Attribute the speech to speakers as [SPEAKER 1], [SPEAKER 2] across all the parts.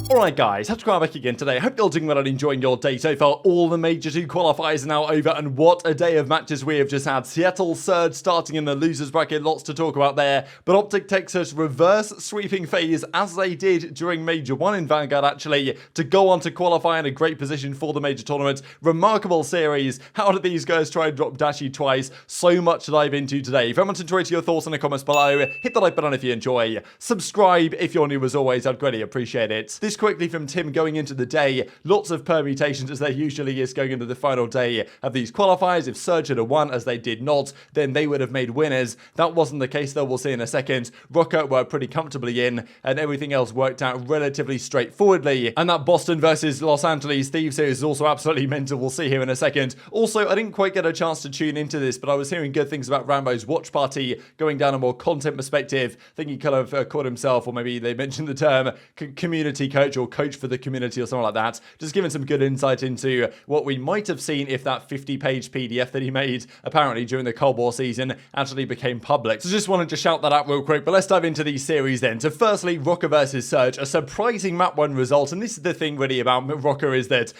[SPEAKER 1] Alright guys, TacticalRab back again today. Hope you're all doing well and enjoying your day so far. All the major 2 qualifiers are now over, and what a day of matches we have just had. Seattle Surge starting in the losers bracket, lots to talk about there. But OpTic takes us reverse sweeping FaZe as they did during Major 1 in Vanguard actually, to go on to qualify in a great position for the major tournament. Remarkable series. How did these guys try and drop Dashy twice? So much to dive into today. If you want to enjoy your thoughts in the comments below, hit the like button if you enjoy. Subscribe if you're new as always, I'd greatly appreciate it. This quickly from Tim going into the day, lots of permutations as there usually is going into the final day of these qualifiers. If Surge had won as they did not, then they would have made winners. That wasn't the case though, we'll see in a second. Rokkr were pretty comfortably in, and everything else worked out relatively straightforwardly. And that Boston versus Los Angeles Thieves series is also absolutely mental, we'll see here in a second. Also, I didn't quite get a chance to tune into this, but I was hearing good things about Rambo's watch party going down a more content perspective. I think he kind of called himself, or maybe they mentioned the term community coach or coach for the community or something like that. Just giving some good insight into what we might have seen if that 50-page PDF that he made apparently during the Cold War season actually became public. So just wanted to shout that out real quick, but let's dive into these series then. So firstly, Rokkr versus Surge, a surprising map 1 result, and this is the thing really about Rokkr is that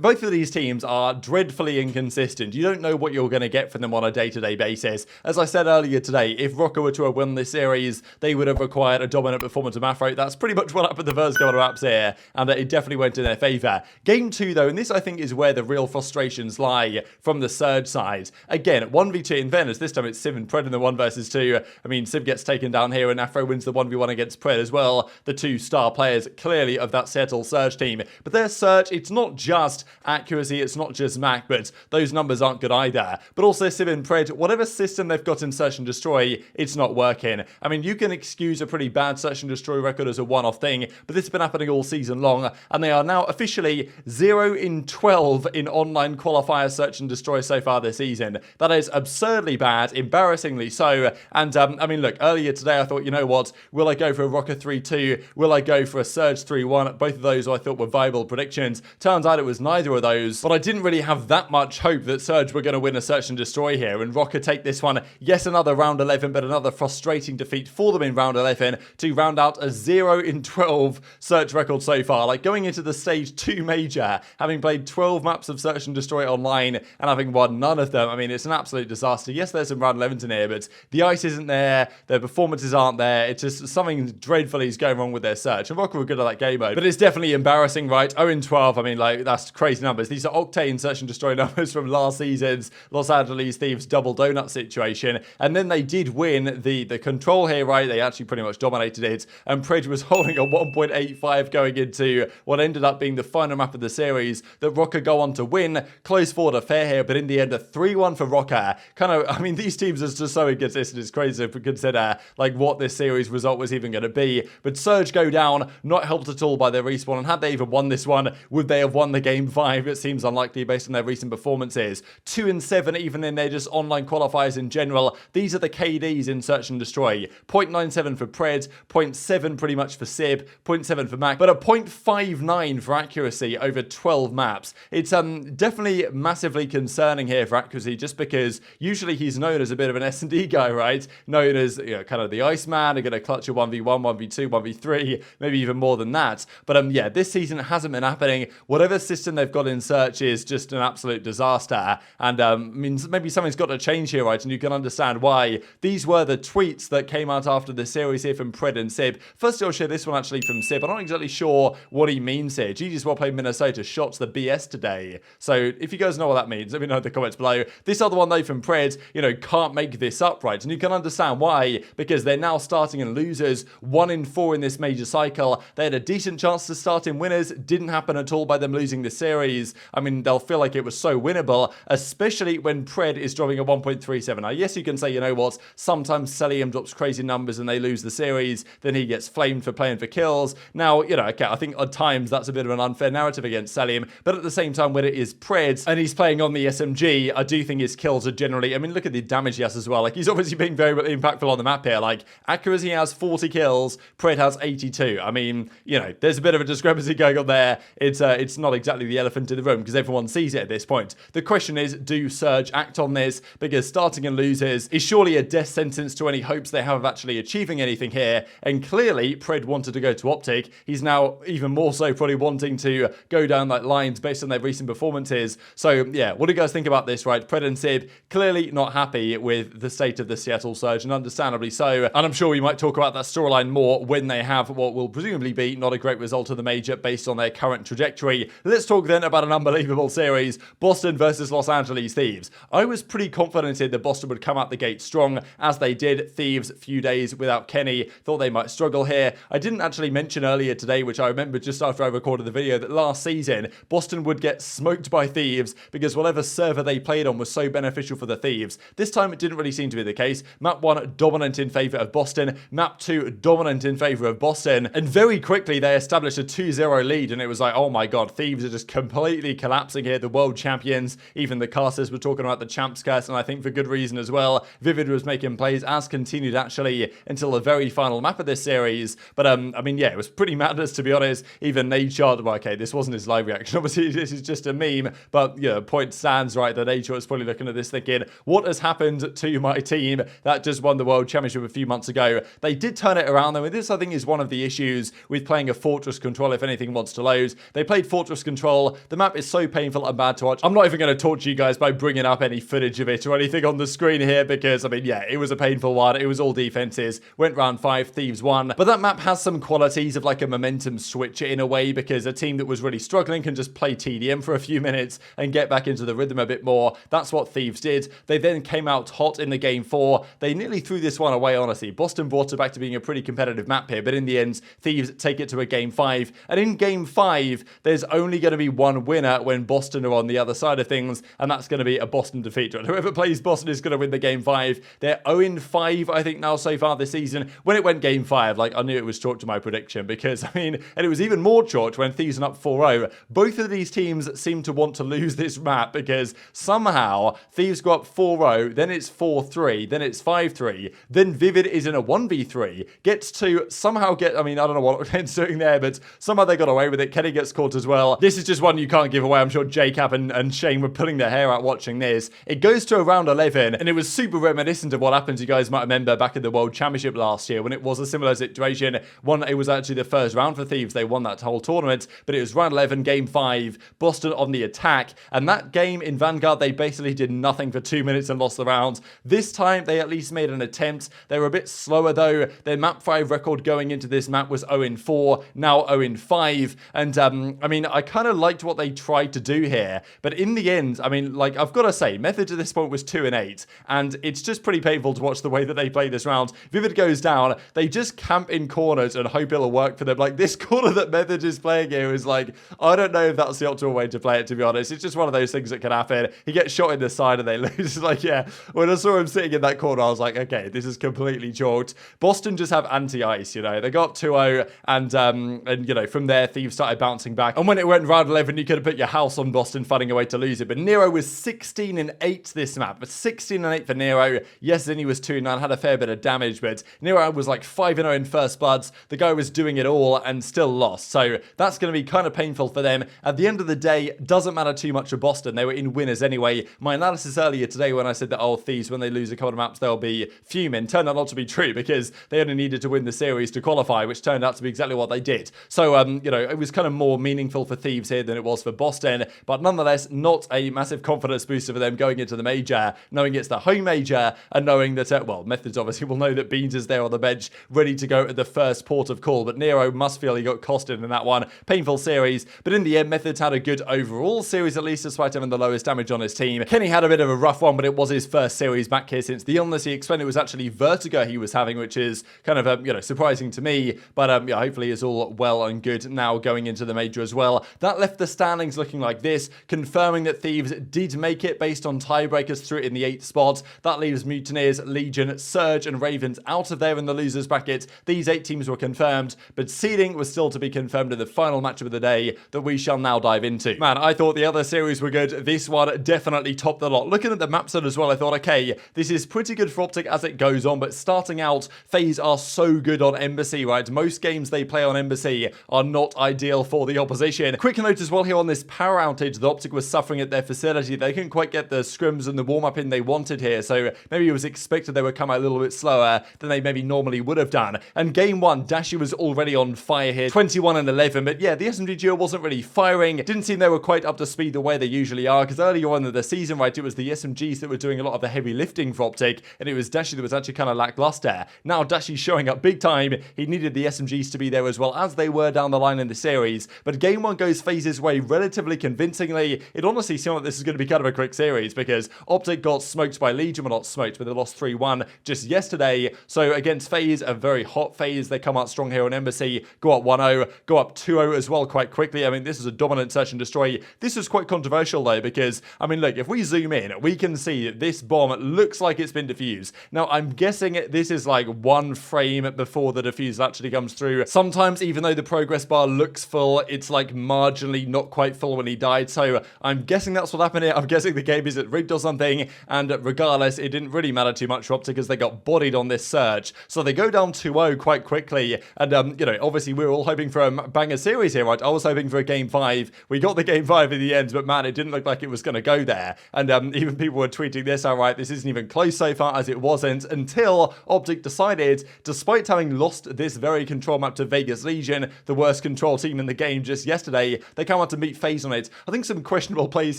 [SPEAKER 1] both of these teams are dreadfully inconsistent. You don't know what you're going to get from them on a day-to-day basis. As I said earlier today, if Rokkr were to have won this series, they would have required a dominant performance of Afro. That's pretty much what happened the first couple of maps here, and it definitely went in their favour. Game 2 though, and this I think is where the real frustrations lie from the Surge side. Again, 1v2 in fairness, this time it's Simp and Pred in the 1 versus 2. I mean, Simp gets taken down here and Afro wins the 1v1 against Pred as well. The 2 star players clearly of that Seattle Surge team. But their Surge, it's not just accuracy, it's not just Mack, but those numbers aren't good either. But also Simp and Pred, whatever system they've got in Search and Destroy, it's not working. I mean, you can excuse a pretty bad Search and Destroy record as a one-off thing, but this has been happening all season long, and they are now officially 0 in 12 in online qualifier Search and Destroy so far this season. That is absurdly bad, embarrassingly so. And I mean, look, earlier today I thought, you know what, will I go for a Rokkr 3-2? Will I go for a Surge 3-1? Both of those I thought were viable predictions. Turns out it was neither of those, but I didn't really have that much hope that Surge were going to win a Search and Destroy here, and Rokkr take this one. Yes, another round 11, but another frustrating defeat for them in round 11 to round out a 0 in 12 Search record so far. Like, going into the stage 2 major, having played 12 maps of Search and Destroy online and having won none of them, I mean, it's an absolute disaster. Yes, there's some round 11s in here, but the ice isn't there, their performances aren't there. It's just something dreadfully is going wrong with their Search. And Rokkr were good at that game mode, but it's definitely embarrassing, right? 0 in 12, I mean, like, that's crazy numbers. These are Octane Search and Destroy numbers from last season's Los Angeles Thieves double donut situation. And then they did win the control here, right? They actually pretty much dominated it, and Pred was holding a 1.85 going into what ended up being the final map of the series that Rokkr go on to win. Close forward affair here, but in the end a 3-1 for Rokkr. Kind of, I mean, these teams are just so inconsistent, it's crazy to consider like what this series result was even going to be. But Surge go down, not helped at all by their respawn, and had they even won this one, would they have won the game 5? It seems unlikely based on their recent performances. 2 and 7 even in their just online qualifiers in general. These are the KDs in Search and Destroy. 0.97 for Pred, 0.7 pretty much for Sib, 0.7 for Mack, but a 0.59 for accuracy over 12 maps. It's definitely massively concerning here for accuracy, just because usually he's known as a bit of an S&D guy, right? Known as, you know, kind of the Iceman, are going to clutch a 1v1, 1v2, 1v3, maybe even more than that. But yeah, this season hasn't been happening. Whatever system they've got in Search is just an absolute disaster, and means maybe something's got to change here, right? And you can understand why. These were the tweets that came out after the series here from Pred and Sib. First, I'll share this one actually from Sib. I'm not exactly sure what he means here. GG's well played Minnesota, shots the BS today. So if you guys know what that means, let me know in the comments below. This other one though from Pred, you know, can't make this up, right? And you can understand why, because they're now starting in losers, 1 in 4 in this major cycle. They had a decent chance to start in winners, didn't happen at all by them losing the series. I mean, they'll feel like it was so winnable, especially when Pred is dropping a 1.37. Now, yes, you can say, you know what, sometimes Cellium drops crazy numbers and they lose the series, then he gets flamed for playing for kills. Now, you know, okay, I think at times that's a bit of an unfair narrative against Cellium, but at the same time, when it is Pred and he's playing on the SMG, I do think his kills are generally, I mean, look at the damage he has as well. Like, he's obviously being very impactful on the map here. Like, accuracy has 40 kills, Pred has 82. I mean, you know, there's a bit of a discrepancy going on there. It's not exactly the elephant in the room because everyone sees it at this point. The question is, do Surge act on this? Because starting in losers is surely a death sentence to any hopes they have of actually achieving anything here. And clearly, Pred wanted to go to OpTic. OpTic. He's now even more so probably wanting to go down like lines based on their recent performances. So yeah, what do you guys think about this, right? Pred and Sib clearly not happy with the state of the Seattle Surge, and understandably so. And I'm sure we might talk about that storyline more when they have what will presumably be not a great result of the major based on their current trajectory. Let's talk then about an unbelievable series, Boston versus Los Angeles Thieves. I was pretty confident that Boston would come out the gate strong, as they did. Thieves, few days without Kenny, thought they might struggle here. I didn't actually mention earlier today, which I remember just after I recorded the video, that last season, Boston would get smoked by Thieves because whatever server they played on was so beneficial for the Thieves. This time it didn't really seem to be the case. Map 1 dominant in favour of Boston, Map 2 dominant in favour of Boston, and very quickly they established a 2-0 lead, and it was like, oh my god, Thieves are just completely collapsing here, the world champions. Even the casters were talking about the champs curse, and I think for good reason as well. Vivid was making plays, as continued actually until the very final map of this series. But I mean, yeah, it was pretty madness, to be honest. Even Nate, well, okay, this wasn't his live reaction, obviously this is just a meme, but yeah, point stands, right, that Nate was probably looking at this thinking, what has happened to my team that just won the world championship a few months ago? They did turn it around though, and this I think is one of the issues with playing a Fortress Control if anything wants to load. They played Fortress Control, the map is so painful and bad to watch. I'm not even going to torture you guys by bringing up any footage of it or anything on the screen here, because I mean, yeah, it was a painful one. It was all defenses. Went round 5, Thieves won. But that map has some qualities of like a momentum switcher in a way, because a team that was really struggling can just play TDM for a few minutes and get back into the rhythm a bit more. That's what Thieves did. They then came out hot in the game 4. They nearly threw this one away, honestly. Boston brought it back to being a pretty competitive map here, but in the end, Thieves take it to a game 5. And in game 5, there's only going to be one winner when Boston are on the other side of things, and that's going to be a Boston defeat. Whoever plays Boston is going to win the game 5. They're 0-5, I think, now so far this season. When it went game 5, like, I knew it was chalk to my prediction, because, I mean, and it was even more chalk when Thieves went up 4-0. Both of these teams seem to want to lose this map, because somehow Thieves go up 4-0, then it's 4-3, then it's 5-3, then Vivid is in a 1v3, gets to somehow get, I mean, I don't know what Ken's doing there, but somehow they got away with it. Kenny gets caught as well. This is just one you can't give away. I'm sure Jacob and Shane were pulling their hair out watching this. It goes to around 11, and it was super reminiscent of what happened, you guys might remember, back in the World Championship last year, when it was a similar situation. It was actually the first round for Thieves. They won that whole tournament, but it was round 11, game 5, Boston on the attack, and that game in Vanguard, they basically did nothing for 2 minutes and lost the round. This time, they at least made an attempt. They were a bit slower, though. Their map 5 record going into this map was 0-4, now 0-5, and I mean, I kind of liked what they tried to do here, but in the end, I mean, like, I've got to say, Method to this point was 2-8, and it's just pretty painful to watch the way that they play this round. Vivid goes down, they just camp in corners and hope it'll work for them. Like, this corner that Method is playing here is like, I don't know if that's the optimal way to play it, to be honest. It's just one of those things that can happen. He gets shot in the side and they lose. It's like, yeah, when I saw him sitting in that corner, I was like, okay, this is completely chalked. Boston just have anti-ice, you know. They got 2-0, and you know, from there, Thieves started bouncing back. And when it went round 11, you could have put your house on Boston finding a way to lose it. But Nero was 16-8 this map. But 16-8 for Nero. Yes, then he was 2-9, had a fair bit of damage, but Nero was like 5-0 in first bloods. The guy was doing it all and still lost. So that's going to be kind of painful for them. At the end of the day, doesn't matter too much for Boston. They were in winners anyway. My analysis earlier today when I said that, oh, Thieves, when they lose a couple of maps, they'll be fuming, turned out not to be true, because they only needed to win the series to qualify, which turned out to be exactly what they did. So, you know, it was kind of more meaningful for Thieves here than it was for Boston, but nonetheless, not a massive confidence booster for them going into the major, knowing it's the home major, and knowing that, well, Methods obviously will know that Beans is there on the bench, ready to go at the first port of call, but Nero must feel he got costed in that one. Painful series, but in the end, Methods had a good overall series, at least, despite having the lowest damage on his team. Kenny had a bit of a rough one, but it was his first series back here since the illness. He explained it was actually vertigo he was having, which is kind of, you know, surprising to me, but yeah, hopefully it's all well and good now going into the major as well. That left the standings looking like this, confirming that Thieves did make it based on tiebreakers through it in the 8th spot. That leaves Mutineers, Legion, Surge, and Ravens out of there in the losers bracket. These 8 teams were confirmed, but seeding was still to be confirmed in the final matchup of the day that we shall now dive into. Man, I thought the other series were good. This one definitely topped the lot. Looking at the map set as well, I thought, okay, this is pretty good for OpTic as it goes on, but starting out, FaZe are so good on Embassy, right? Most games they play on Embassy are not ideal for the opposition. Quick note as well here on this power outage that OpTic was suffering at their facility. They couldn't quite get the scrims and the warm-up in they wanted here, so maybe it was expected they would come out a little bit slower than they maybe normally would have done. And game 1, Dashy was already on fire here, 21 and 11. But yeah, the SMG duo wasn't really firing. Didn't seem they were quite up to speed the way they usually are, because earlier on in the season, right, it was the SMGs that were doing a lot of the heavy lifting for OpTic, and it was Dashy that was actually kind of lackluster. Now Dashy's showing up big time. He needed the SMGs to be there as well, as they were down the line in the series. But game one goes FaZe's way relatively convincingly. It honestly seemed like this is going to be kind of a quick series, because OpTic got smoked by Legion, well, not smoked, but they lost 3-1 just yesterday. So against FaZe, a very hot FaZe, they come out strong here on Embassy, go up 1-0, go up 2-0 as well quite quickly. I mean, this is a dominant search and destroy. This is quite controversial though, because, I mean, look, if we zoom in, we can see that this bomb looks like it's been defused. Now, I'm guessing this is like one frame before the defuse actually comes through. Sometimes, even though the progress bar looks full, it's like marginally not quite full when he died. So I'm guessing that's what happened here. I'm guessing the game isn't rigged or something. And regardless, it didn't really matter too much for OpTic, because they got bodied on this search. So they go down 2-0 quite quickly. And, you know, obviously we were all hoping for a banger series here, right? I was hoping for a game 5. We got the game 5 in the end, but man, it didn't look like it was going to go there. And even people were tweeting this out, right? This isn't even close so far, as it wasn't, until OpTic decided, despite having lost this very control map to Vegas Legion, the worst control team in the game just yesterday, they come out to meet FaZe on it. I think some questionable plays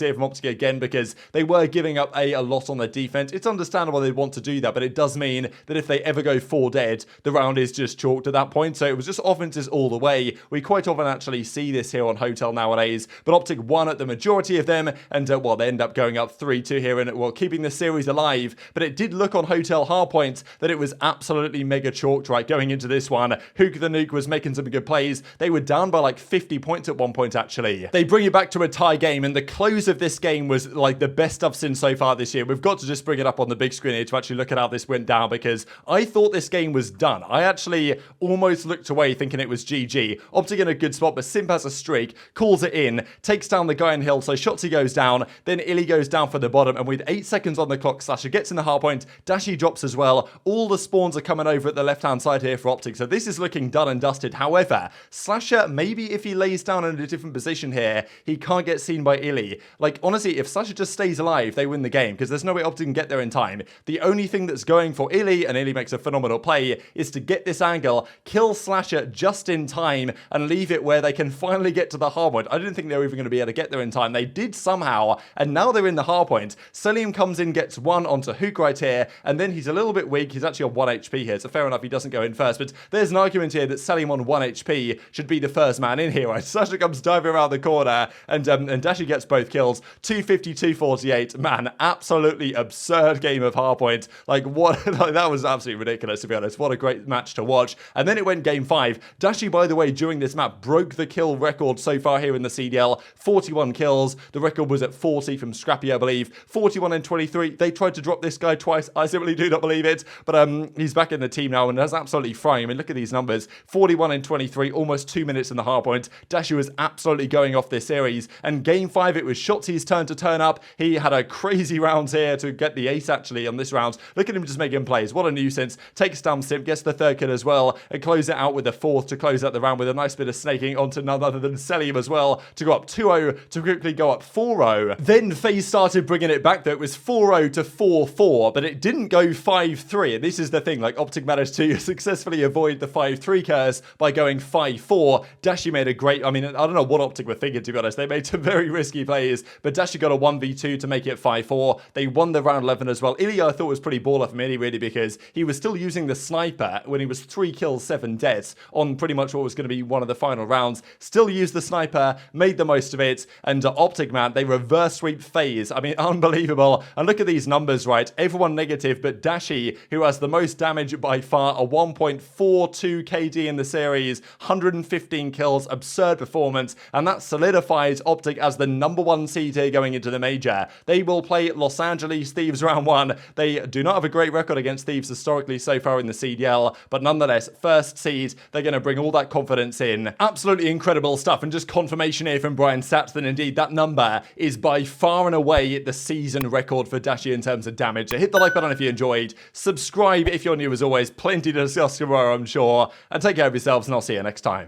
[SPEAKER 1] here from OpTic again, because they were giving up a lot on their defense. It's understandable they'd want to do that, but it does mean that if they ever go 4 dead, the round is just chalked at that point. So it was just offenses all the way. We quite often actually see this here on Hotel nowadays, but OpTic won at the majority of them, and well, they end up going up 3-2 here, and well, keeping the series alive. But it did look on Hotel hardpoint that it was absolutely mega chalked, right, going into this one. Huke the Nuke was making some good plays. They were down by like 50 points at one point, actually. They bring it back to a tie game, and the close of this game was like the best I've seen so far this year. We've got to just bring it up on the big screen here to actually look at how this went down, because I thought this game was done. I actually almost looked away thinking it was GG. OpTic in a good spot, but Simp has a streak, calls it in, takes down the guy in hill, so Shotzzy goes down, then iLLeY goes down for the bottom, and with 8 seconds on the clock, Slasher gets in the hardpoint, Dashy drops as well. All the spawns are coming over at the left-hand side here for OpTic, so this is looking done and dusted. However, Slasher, maybe if he lays down in a different position here, he can't get seen by iLLeY. Like, honestly, if Slasher just stays alive, they win the game, because there's no way OpTic can get there in time. The only thing that's going for iLLeY, and iLLeY makes a phenomenal play, is to get this angle, kill Slasher just in time, and leave it where they can finally get to the hardpoint. I didn't think they were even going to be able to get there in time. They did somehow, and now they're in the hardpoint. Cellium comes in, gets one onto Huke right here, and then he's a little bit weak. He's actually on 1 HP here, so fair enough, he doesn't go in first. But there's an argument here that Cellium on 1 HP should be the first man in here, right? Slasher comes diving around the corner, and Dashy gets both kills. 250, 248. Man, absolutely absurd game of hardpoint. Like, what? Like, that was absolutely ridiculous, to be honest. What a great match to watch. And then it went game 5. Dashy, by the way, during this map, broke the kill record so far here in the CDL. 41 kills. The record was at 40 from Scrappy, I believe. 41 and 23. They tried to drop this guy twice. I simply do not believe it. But he's back in the team now, and that's absolutely frying. I mean, look at these numbers. 41 and 23, almost 2 minutes in the hardpoint. Dashy was absolutely going off this series. And game 5, it was Shotzi's turn to turn up. He had a crazy round here to get the ace, actually, on this round. Look at him just making plays. What a nuisance. Takes down Simp, gets the 3rd kill as well, and close it out with the 4th to close out the round with a nice bit of snaking onto none other than Cellium as well to go up 2-0 to quickly go up 4-0. Then FaZe started bringing it back, though. It was 4-0 to 4-4, but it didn't go 5-3. And this is the thing, like, OpTic managed to successfully avoid the 5-3 curse by going 5-4. Dashy made a great, I mean, I don't know what OpTic were thinking, to be honest. They made some very risky plays, but Dashy got a 1v2 to make it 5-4. They won the round 11 as well. iLLeY, I thought, was pretty baller from iLLeY, really, because he was still using the sniper when he was 3 kills, 7 deaths on pretty much what was going to be one of the final rounds. Still used the sniper, made the most of it, and OpTic, man, they reverse sweep FaZe. I mean, unbelievable. And look at these numbers, right? Everyone negative, but Dashy, who has the most damage by far, a 1.42 KD in the series, 115 kills, absurd performance, and that solidifies OpTic as the #1 seed here going into the major. They will play Los Angeles Thieves round 1. They do not have a great record against Thieves historically so far in the CDL, but nonetheless, first seed, they're going to bring all that confidence in. Absolutely incredible stuff, and just confirmation here from Brian Sats that indeed that number is by far and away the season record for Dashy in terms of damage. So hit the like button if you enjoyed, subscribe if you're new as always, plenty to discuss tomorrow I'm sure, and take care of yourselves and I'll see you next time.